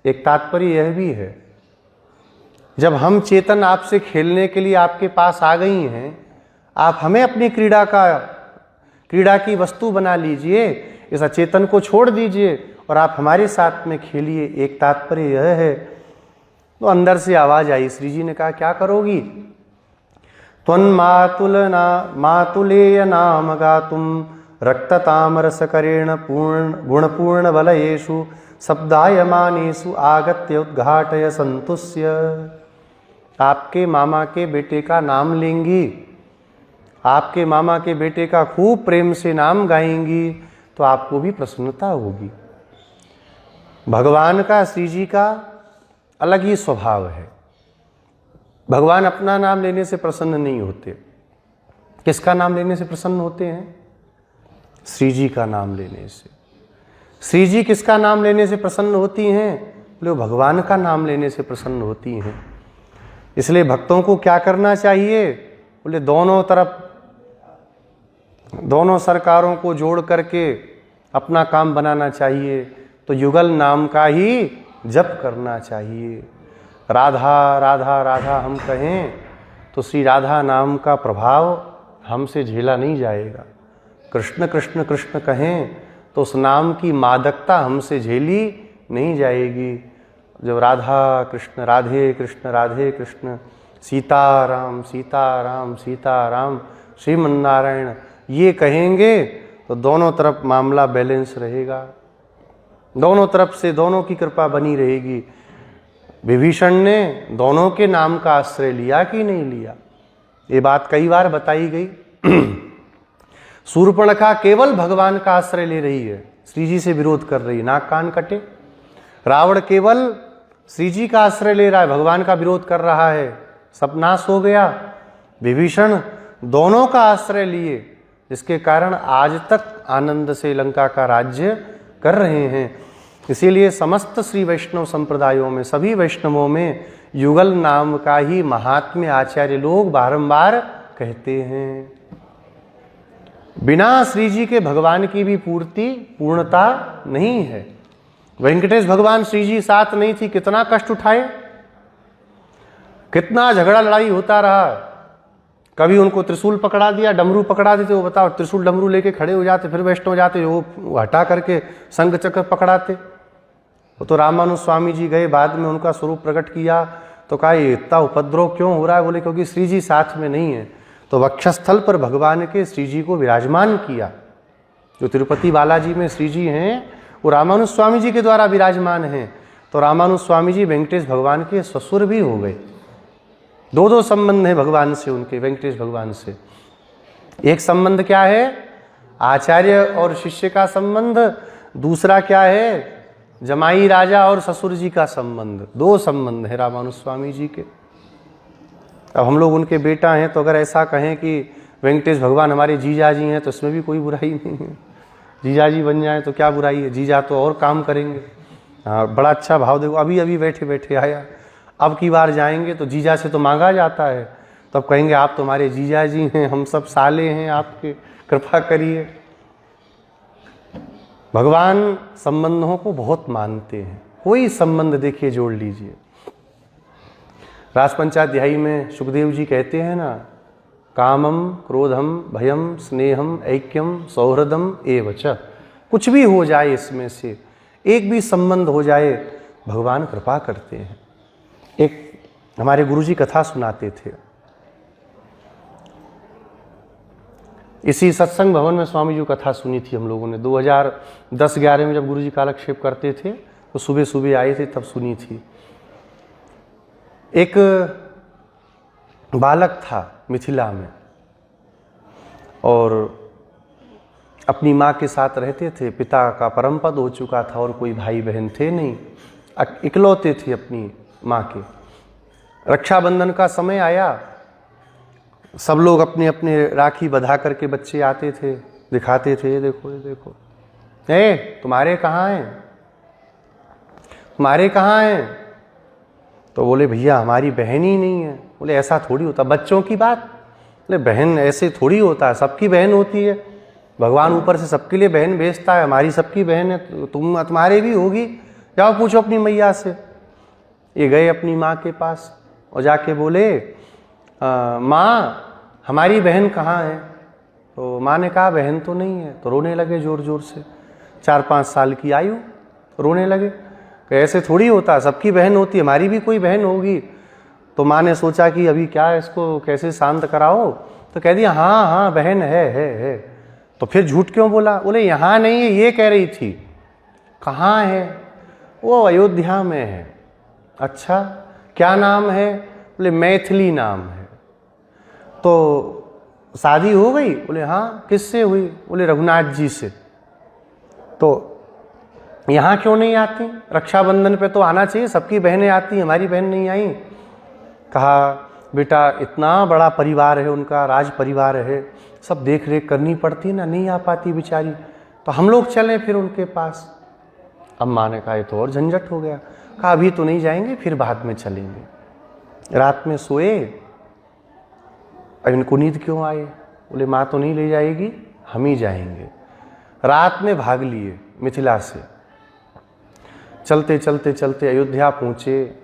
एक तात्पर्य यह भी है, जब हम चेतन आपसे खेलने के लिए आपके पास आ गई हैं, आप हमें अपनी क्रीड़ा की वस्तु बना लीजिए, इस अचेतन को छोड़ दीजिए और आप हमारे साथ में खेलिए। एक तात्पर्य यह है। तो अंदर से आवाज आई, श्री जी ने कहा क्या करोगी? मातुलेय नाम गातुम रक्ततामरसकरेण गुणपूर्ण बलयेषु शब्दायमानेषु आगत्य उद्घाटय संतुष्य। आपके मामा के बेटे का नाम लेंगी, आपके मामा के बेटे का खूब प्रेम से नाम गाएंगी, तो आपको भी प्रसन्नता होगी। भगवान का, श्री जी का अलग ही स्वभाव है। भगवान अपना नाम लेने से प्रसन्न नहीं होते। किसका नाम लेने से प्रसन्न होते हैं? श्री जी का नाम लेने से। श्री जी किसका नाम लेने से प्रसन्न होती हैं? बोले भगवान का नाम लेने से प्रसन्न होती हैं। इसलिए भक्तों को क्या करना चाहिए? बोले दोनों तरफ, दोनों सरकारों को जोड़ करके अपना काम बनाना चाहिए। तो युगल नाम का ही जप करना चाहिए। राधा राधा राधा हम कहें तो श्री राधा नाम का प्रभाव हमसे झेला नहीं जाएगा। कृष्ण कृष्ण कृष्ण कहें तो उस नाम की मादकता हमसे झेली नहीं जाएगी। जब राधा कृष्ण राधे कृष्ण सीताराम सीताराम सीताराम श्रीमन्नारायण ये कहेंगे तो दोनों तरफ मामला बैलेंस रहेगा, दोनों तरफ से दोनों की कृपा बनी रहेगी। विभीषण ने दोनों के नाम का आश्रय लिया कि नहीं लिया? ये बात कई बार बताई गई। शूर्पणखा केवल भगवान का आश्रय ले रही है, श्री जी से विरोध कर रही है, नाक कान कटे। रावण केवल श्री जी का आश्रय ले रहा है, भगवान का विरोध कर रहा है, सब नाश हो गया। विभीषण दोनों का आश्रय लिए, जिसके कारण आज तक आनंद से लंका का राज्य कर रहे हैं। इसीलिए समस्त श्री वैष्णव संप्रदायों में, सभी वैष्णवों में युगल नाम का ही महात्म्य आचार्य लोग बारंबार कहते हैं। बिना श्री जी के भगवान की भी पूर्णता नहीं है। वेंकटेश भगवान श्री जी साथ नहीं थी, कितना कष्ट उठाए, कितना झगड़ा लड़ाई होता रहा। कभी उनको त्रिशूल पकड़ा दिया, डमरू पकड़ा देते, वो बताओ त्रिशूल डमरू लेके खड़े हो जाते, फिर वैष्णव जाते, वो हटा करके संग चक्र पकड़ाते। वो तो रामानुज स्वामी जी गए, बाद में उनका स्वरूप प्रकट किया, तो कहा ये इतना उपद्रव क्यों हो रहा है? बोले क्योंकि श्री जी साथ में नहीं है। तो वक्षस्थल पर भगवान के श्री जी को विराजमान किया। जो तिरुपति बालाजी में श्री जी हैं, वो रामानुज स्वामी जी के द्वारा विराजमान हैं। तो रामानुज स्वामी जी वेंकटेश भगवान के ससुर भी हो गए। दो संबंध है भगवान से उनके, वेंकटेश भगवान से। एक संबंध क्या है? आचार्य और शिष्य का संबंध। दूसरा क्या है? जमाई राजा और ससुर जी का संबंध। दो संबंध है रामानुज स्वामी जी के। अब हम लोग उनके बेटा हैं, तो अगर ऐसा कहें कि वेंकटेश भगवान हमारे जीजा जी हैं, तो इसमें भी कोई बुराई नहीं है। जीजा जी बन जाए तो क्या बुराई है, जीजा तो और काम करेंगे। हाँ, बड़ा अच्छा भाव देखो, अभी अभी बैठे बैठे आया। अब की बार जाएंगे तो जीजा से तो मांगा जाता है, तो अब कहेंगे आप तो हमारे जीजा जी हैं, हम सब साले हैं आपके, कृपा करिए। भगवान संबंधों को बहुत मानते हैं। कोई संबंध देखिए जोड़ लीजिए। रासपंचाध्यायी में सुखदेव जी कहते हैं ना, कामम क्रोधम भयम स्नेहम ऐक्यम सौहृदम एवच। कुछ भी हो जाए इसमें से एक भी संबंध हो जाए, भगवान कृपा करते हैं। एक हमारे गुरुजी कथा सुनाते थे। इसी सत्संग भवन में स्वामी जी कथा सुनी थी हम लोगों ने 2010-11 में, जब गुरुजी कालक्षेप करते थे तो सुबह सुबह आए थे, तब सुनी थी। एक बालक था मिथिला में, और अपनी माँ के साथ रहते थे। पिता का परमपद हो चुका था और कोई भाई बहन थे नहीं, इकलौते थे अपनी माँ के। रक्षाबंधन का समय आया, सब लोग अपने अपने राखी बंधा करके बच्चे आते थे, दिखाते थे, ये देखो ये देखो, तुम्हारे कहाँ हैं, तुम्हारे कहाँ हैं? तो बोले भैया हमारी बहन ही नहीं है। बोले ऐसा थोड़ी होता, बच्चों की बात। बोले बहन ऐसे थोड़ी होता है, सबकी बहन होती है। भगवान ऊपर से सबके लिए बहन भेजता है, हमारी सबकी बहन है, तुम्हारे भी होगी, जाओ पूछो अपनी मैया से। ये गए अपनी माँ के पास और जाके बोले माँ हमारी बहन कहाँ है? तो माँ ने कहा बहन तो नहीं है। तो रोने लगे जोर जोर से, 4-5 साल की आयु, रोने लगे। ऐसे थोड़ी होता, सबकी बहन होती है, हमारी भी कोई बहन होगी। तो माँ ने सोचा कि अभी क्या इसको कैसे शांत कराओ, तो कह दिया हाँ हाँ बहन है। तो फिर झूठ क्यों बोला? बोले यहाँ नहीं है, ये कह रही थी। कहाँ है? वो अयोध्या में है। अच्छा, क्या नाम है? बोले मैथिली नाम है। तो शादी हो गई? बोले हाँ। किससे हुई? बोले रघुनाथ जी से। तो यहाँ क्यों नहीं आती? रक्षाबंधन पे तो आना चाहिए, सबकी बहनें आती, हमारी बहन नहीं आई। कहा बेटा इतना बड़ा परिवार है उनका, राज परिवार है, सब देख रेख करनी पड़ती ना, नहीं आ पाती बेचारी, तो हम लोग चलें फिर उनके पास। अब माँ ने कहा ये तो और झंझट हो गया। कहा अभी तो नहीं जाएंगे, फिर बाद में चलेंगे। रात में सोए, अब इनको नींद क्यों आए? बोले माँ तो नहीं ले जाएगी, हम ही जाएंगे। रात में भाग लिए मिथिला से। चलते चलते चलते अयोध्या पहुँचे,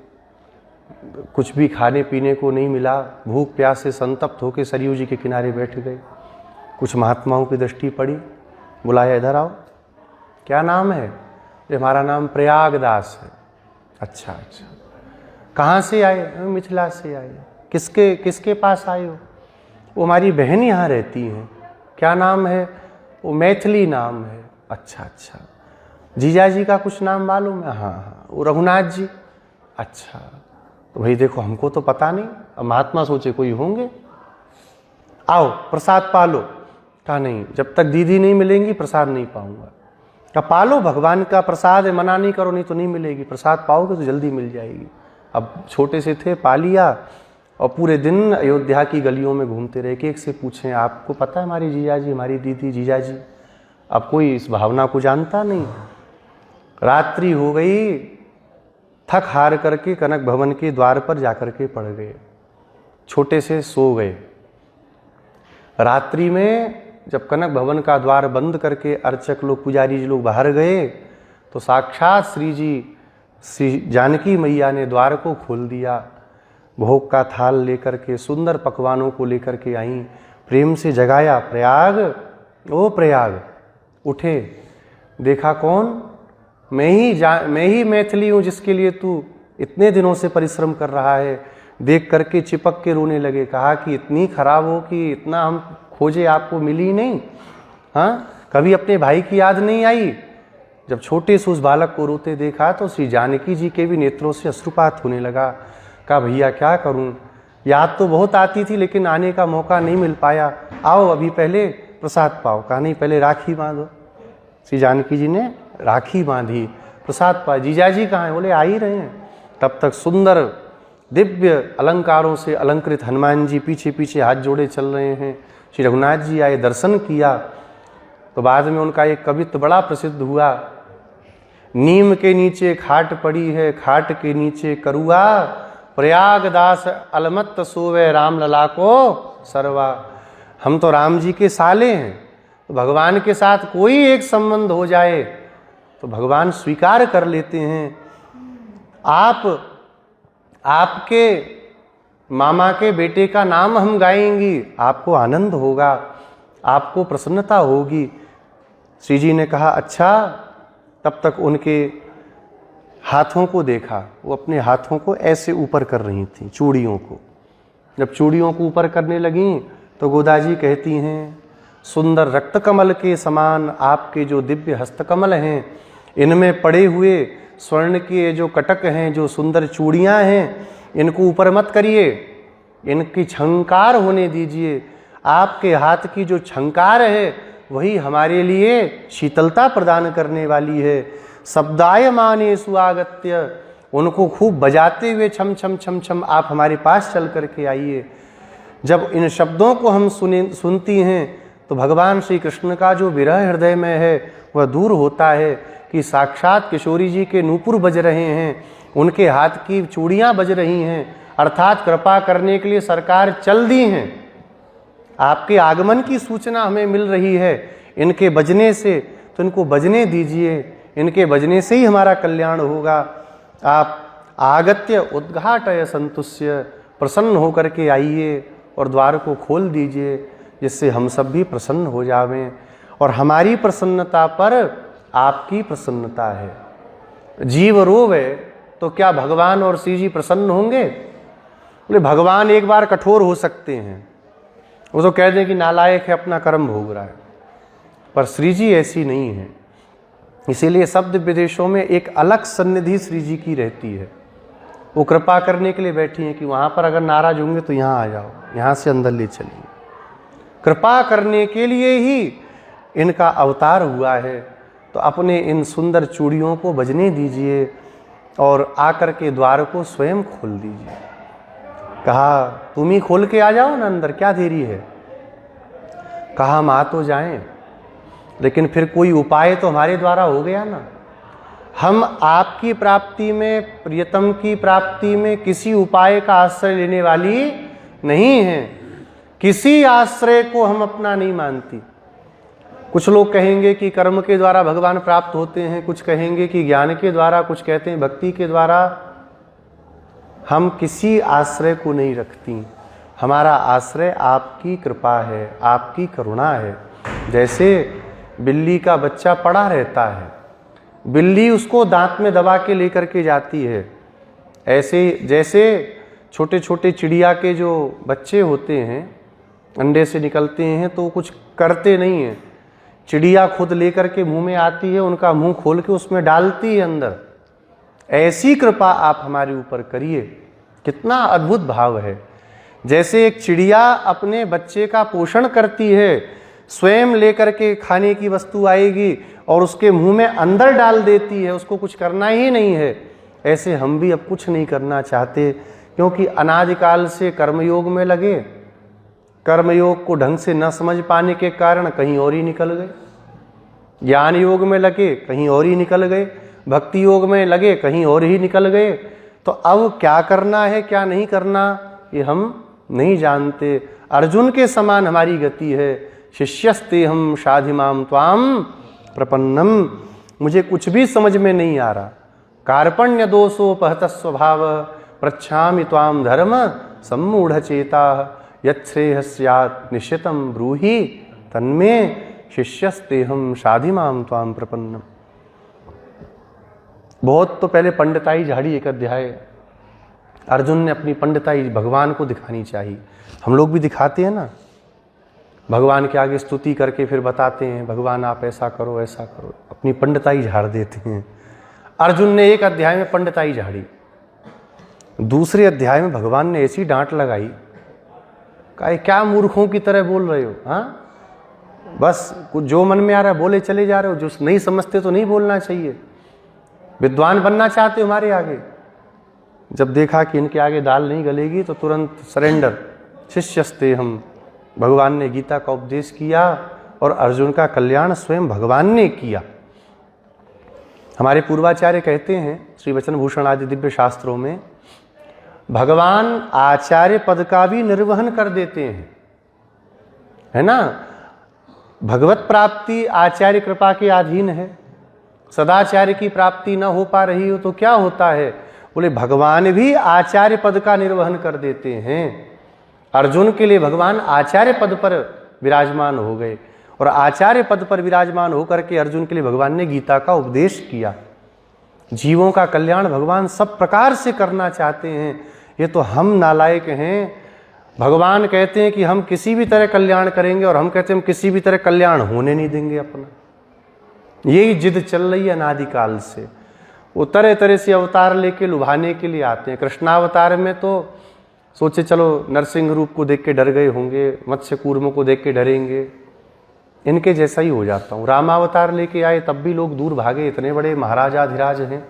कुछ भी खाने पीने को नहीं मिला। भूख प्यास से संतप्त होकर सरयू जी के किनारे बैठ गए। कुछ महात्माओं की दृष्टि पड़ी, बुलाया इधर आओ। क्या नाम है? हमारा नाम प्रयागदास है। अच्छा अच्छा, कहाँ से आए? मिथिला से आए। किसके पास आए हो? वो हमारी बहन यहाँ रहती हैं। क्या नाम है? वो मैथिली नाम है। अच्छा अच्छा, जीजा जी का कुछ नाम मालूम है? हाँ हाँ, वो रघुनाथ जी। अच्छा, तो भाई देखो हमको तो पता नहीं, अब महात्मा सोचे कोई होंगे, आओ प्रसाद पालो। कहा नहीं, जब तक दीदी नहीं मिलेंगी प्रसाद नहीं पाऊंगा। अब पालो, भगवान का प्रसाद है, मना नहीं करो, नहीं तो नहीं मिलेगी। प्रसाद पाओगे तो जल्दी मिल जाएगी। अब छोटे से थे, पा लिया और पूरे दिन अयोध्या की गलियों में घूमते रहे। एक से पूछें, आपको पता है हमारी जीजा जी, हमारी दीदी जीजा जी? अब कोई इस भावना को जानता नहीं। रात्रि हो गई, थक हार करके कनक भवन के द्वार पर जाकर के पड़ गए। छोटे से सो गए। रात्रि में जब कनक भवन का द्वार बंद करके अर्चक लोग, पुजारी जी लोग बाहर गए तो साक्षात श्री जानकी मैया ने द्वार को खोल दिया। भोग का थाल लेकर के, सुंदर पकवानों को लेकर के आई, प्रेम से जगाया। प्रयाग, ओ प्रयाग, उठे। देखा कौन? मैं ही मैथिली हूँ जिसके लिए तू इतने दिनों से परिश्रम कर रहा है। देख करके चिपक के रोने लगे। कहा कि इतनी खराब हो कि इतना हम खोजे, आपको मिली नहीं? हाँ, कभी अपने भाई की याद नहीं आई? जब छोटे से उस बालक को रोते देखा तो श्री जानकी जी के भी नेत्रों से अश्रुपात होने लगा। कहा भैया क्या करूं, याद तो बहुत आती थी लेकिन आने का मौका नहीं मिल पाया। आओ अभी पहले प्रसाद पाओ। कहा नहीं, पहले राखी बांधो। श्री जानकी जी ने राखी बांधी, प्रसाद पाया। जीजा जी कहाँ हैं? बोले आ ही रहे हैं। तब तक सुंदर दिव्य अलंकारों से अलंकृत हनुमान जी पीछे पीछे हाथ जोड़े चल रहे हैं। श्री रघुनाथ जी आए, दर्शन किया। तो बाद में उनका एक कवित्व बड़ा प्रसिद्ध हुआ। नीम के नीचे खाट पड़ी है, खाट के नीचे करुआ, प्रयागदास अलमत्त सोवे राम लला को सरवा। हम तो राम जी के साले हैं, तो भगवान के साथ कोई एक संबंध हो जाए तो भगवान स्वीकार कर लेते हैं। आपके मामा के बेटे का नाम हम गाएंगी, आपको आनंद होगा, आपको प्रसन्नता होगी। श्री जी ने कहा अच्छा। तब तक उनके हाथों को देखा, वो अपने हाथों को ऐसे ऊपर कर रही थी, चूड़ियों को। जब चूड़ियों को ऊपर करने लगी तो गोदा जी कहती हैं, सुंदर रक्त कमल के समान आपके जो दिव्य हस्तकमल हैं, इनमें पड़े हुए स्वर्ण के जो कटक हैं, जो सुंदर चूड़ियां हैं, इनको ऊपर मत करिए, इनकी झंकार होने दीजिए। आपके हाथ की जो झंकार है वही हमारे लिए शीतलता प्रदान करने वाली है। शब्दाय माने सुआगत्य, उनको खूब बजाते हुए छम छम छम छम आप हमारे पास चल करके आइए। जब इन शब्दों को हम सुनती हैं तो भगवान श्री कृष्ण का जो विरह हृदय में है वह दूर होता है कि साक्षात किशोरी जी के नूपुर बज रहे हैं, उनके हाथ की चूड़ियां बज रही हैं, अर्थात कृपा करने के लिए सरकार चल दी हैं। आपके आगमन की सूचना हमें मिल रही है इनके बजने से, तो इनको बजने दीजिए, इनके बजने से ही हमारा कल्याण होगा। आप आगत्य उद्घाटय संतुष्य, प्रसन्न होकर के आइए और द्वार को खोल दीजिए, जिससे हम सब भी प्रसन्न हो जावें। और हमारी प्रसन्नता पर आपकी प्रसन्नता है। जीव रोवे तो क्या भगवान और श्री जी प्रसन्न होंगे? बोले भगवान एक बार कठोर हो सकते हैं, वो तो कह दें कि नालायक है, अपना कर्म भोग रहा है, पर श्री जी ऐसी नहीं है। इसीलिए शब्द विदेशों में एक अलग सन्निधि श्री जी की रहती है। वो कृपा करने के लिए बैठी हैं कि वहाँ पर अगर नाराज होंगे तो यहाँ आ जाओ, यहाँ से अंदर ले चलिए। कृपा करने के लिए ही इनका अवतार हुआ है। तो अपने इन सुंदर चूड़ियों को बजने दीजिए और आकर के द्वार को स्वयं खोल दीजिए। कहा तुम ही खोल के आ जाओ ना अंदर, क्या देरी है? कहा हम आ तो जाएं, लेकिन फिर कोई उपाय तो हमारे द्वारा हो गया ना। हम आपकी प्राप्ति में, प्रियतम की प्राप्ति में किसी उपाय का आश्रय लेने वाली नहीं है। किसी आश्रय को हम अपना नहीं मानती। कुछ लोग कहेंगे कि कर्म के द्वारा भगवान प्राप्त होते हैं, कुछ कहेंगे कि ज्ञान के द्वारा, कुछ कहते हैं भक्ति के द्वारा। हम किसी आश्रय को नहीं रखती। हमारा आश्रय आपकी कृपा है, आपकी करुणा है। जैसे बिल्ली का बच्चा पड़ा रहता है, बिल्ली उसको दांत में दबा के लेकर के जाती है। ऐसे जैसे छोटे छोटे चिड़िया के जो बच्चे होते हैं, अंडे से निकलते हैं तो कुछ करते नहीं हैं, चिड़िया खुद लेकर के मुंह में आती है, उनका मुंह खोल के उसमें डालती है अंदर। ऐसी कृपा आप हमारे ऊपर करिए। कितना अद्भुत भाव है। जैसे एक चिड़िया अपने बच्चे का पोषण करती है, स्वयं लेकर के खाने की वस्तु आएगी और उसके मुंह में अंदर डाल देती है, उसको कुछ करना ही नहीं है। ऐसे हम भी अब कुछ नहीं करना चाहते, क्योंकि अनादिकाल से कर्मयोग में लगे, कर्मयोग को ढंग से न समझ पाने के कारण कहीं और ही निकल गए, ज्ञान योग में लगे कहीं और ही निकल गए, भक्ति योग में लगे कहीं और ही निकल गए। तो अब क्या करना है क्या नहीं करना ये हम नहीं जानते। अर्जुन के समान हमारी गति है। शिष्यस्ते हम शाधिमाम त्वाम प्रपन्नम, मुझे कुछ भी समझ में नहीं आ रहा। कार्पण्य दोषोपहत स्वभाव पृच्छामि त्वाम धर्म सम्मूढ़ चेता यच्छ्रेयः स्यात् निश्चितम ब्रूहि तन्मे शिष्यस्ते हम शाधिमाम त्वाम प्रपन्नम। बहुत तो पहले पंडिताई झाड़ी एक अध्याय अर्जुन ने अपनी पंडिताई भगवान को दिखानी चाहिए। हम लोग भी दिखाते हैं ना, भगवान के आगे स्तुति करके फिर बताते हैं भगवान आप ऐसा करो ऐसा करो, अपनी पंडिताई झाड़ देते हैं। अर्जुन ने एक अध्याय में पंडिताई झाड़ी, दूसरे अध्याय में भगवान ने ऐसी डांट लगाई, कहा क्या मूर्खों की तरह बोल रहे हो, हाँ बस कुछ जो मन में आ रहा है बोले चले जा रहे हो, जो नहीं समझते तो नहीं बोलना चाहिए। विद्वान बनना चाहते हो हमारे आगे, जब देखा कि इनके आगे दाल नहीं गलेगी तो तुरंत सरेंडर। शिष्यस्ते हम, भगवान ने गीता का उपदेश किया और अर्जुन का कल्याण स्वयं भगवान ने किया। हमारे पूर्वाचार्य कहते हैं श्री वचन भूषण आदि दिव्य शास्त्रों में, भगवान आचार्य पद का भी निर्वहन कर देते हैं, है ना। भगवत प्राप्ति आचार्य कृपा के अधीन है। सदाचार्य की प्राप्ति न हो पा रही हो तो क्या होता है, बोले भगवान भी आचार्य पद का निर्वहन कर देते हैं। अर्जुन के लिए भगवान आचार्य पद पर विराजमान हो गए और आचार्य पद पर विराजमान होकर के अर्जुन के लिए भगवान ने गीता का उपदेश किया। जीवों का कल्याण भगवान सब प्रकार से करना चाहते हैं, ये तो हम नालायक हैं। भगवान कहते हैं कि हम किसी भी तरह कल्याण करेंगे और हम कहते हैं हम किसी भी तरह कल्याण होने नहीं देंगे अपना। यही जिद चल रही है अनादिकाल से। वो तरह तरह से अवतार लेके लुभाने के लिए आते हैं। कृष्णावतार में तो सोचे चलो नरसिंह रूप को देख के डर गए होंगे, मत्स्य कूर्म को देख के डरेंगे, इनके जैसा ही हो जाता हूँ। रामावतार लेके आए तब भी लोग दूर भागे, इतने बड़े महाराजाधिराज हैं,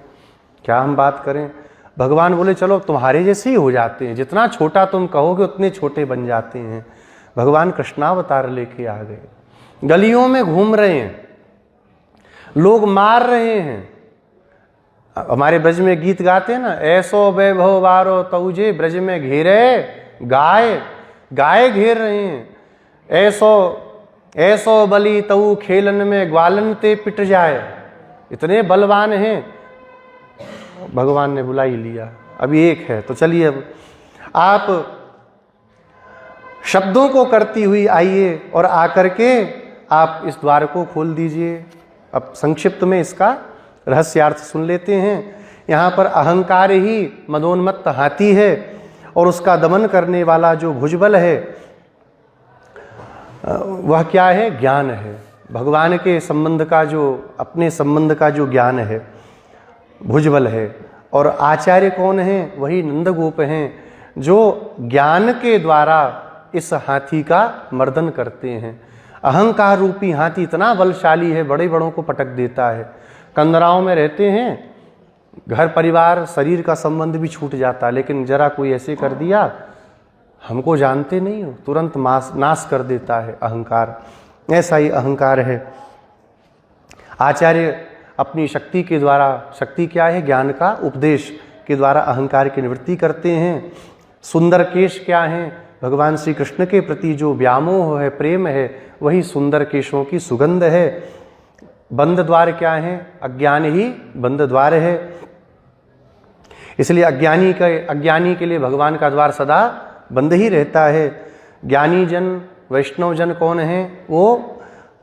क्या हम बात करें। भगवान बोले चलो तुम्हारे जैसे ही हो जाते हैं, जितना छोटा तुम कहोगे उतने छोटे बन जाते हैं। भगवान कृष्णावतार लेके आ गए, गलियों में घूम रहे हैं, लोग मार रहे हैं। हमारे ब्रज में गीत गाते हैं ना, ऐसो वैभव वारो तौजे ब्रज में घेरे गाय, गाय घेर रहे हैं। ऐसो बली तऊ खेलन में ग्वालन ते पिट जाए, इतने बलवान हैं। भगवान ने बुला ही लिया, अभी एक है तो चलिए अब आप शब्दों को करती हुई आइए और आकर के आप इस द्वार को खोल दीजिए। अब संक्षिप्त में इसका रहस्यार्थ सुन लेते हैं। यहाँ पर अहंकार ही मदोन्मत्त हाथी है और उसका दमन करने वाला जो भुजबल है वह क्या है, ज्ञान है। भगवान के संबंध का जो, अपने संबंध का जो ज्ञान है भुजबल है। और आचार्य कौन है, वही नंदगोप हैं, जो ज्ञान के द्वारा इस हाथी का मर्दन करते हैं। अहंकार रूपी हाथी इतना बलशाली है, बड़े बड़ों को पटक देता है। कंदराओं में रहते हैं, घर परिवार शरीर का संबंध भी छूट जाता है, लेकिन जरा कोई ऐसे कर दिया, हमको जानते नहीं हो, तुरंत नाश कर देता है अहंकार। ऐसा ही अहंकार है। आचार्य अपनी शक्ति के द्वारा, शक्ति क्या है, ज्ञान का उपदेश के द्वारा अहंकार की निवृत्ति करते हैं। सुंदर केश क्या है, भगवान श्री कृष्ण के प्रति जो व्यामोह है, प्रेम है, वही सुंदर केशों की सुगंध है। बंद द्वार क्या है, अज्ञान ही बंद द्वार है। इसलिए अज्ञानी के लिए भगवान का द्वार सदा बंद ही रहता है। ज्ञानी जन, वैष्णव जन कौन हैं, वो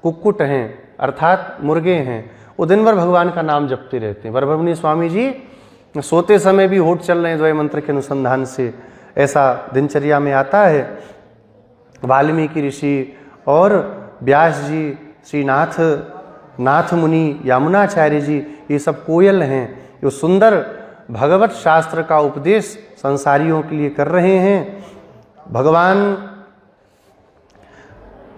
कुक्कुट हैं, अर्थात मुर्गे हैं। वो दिन भर भगवान का नाम जपते रहते हैं। वरभवनी स्वामी जी सोते समय भी होठ चल रहे हैं द्वय मंत्र के अनुसंधान से, ऐसा दिनचर्या में आता है। वाल्मीकि ऋषि और व्यास जी, श्री नाथ मुनि, यमुनाचार्य जी, ये सब कोयल हैं जो सुंदर भगवत शास्त्र का उपदेश संसारियों के लिए कर रहे हैं। भगवान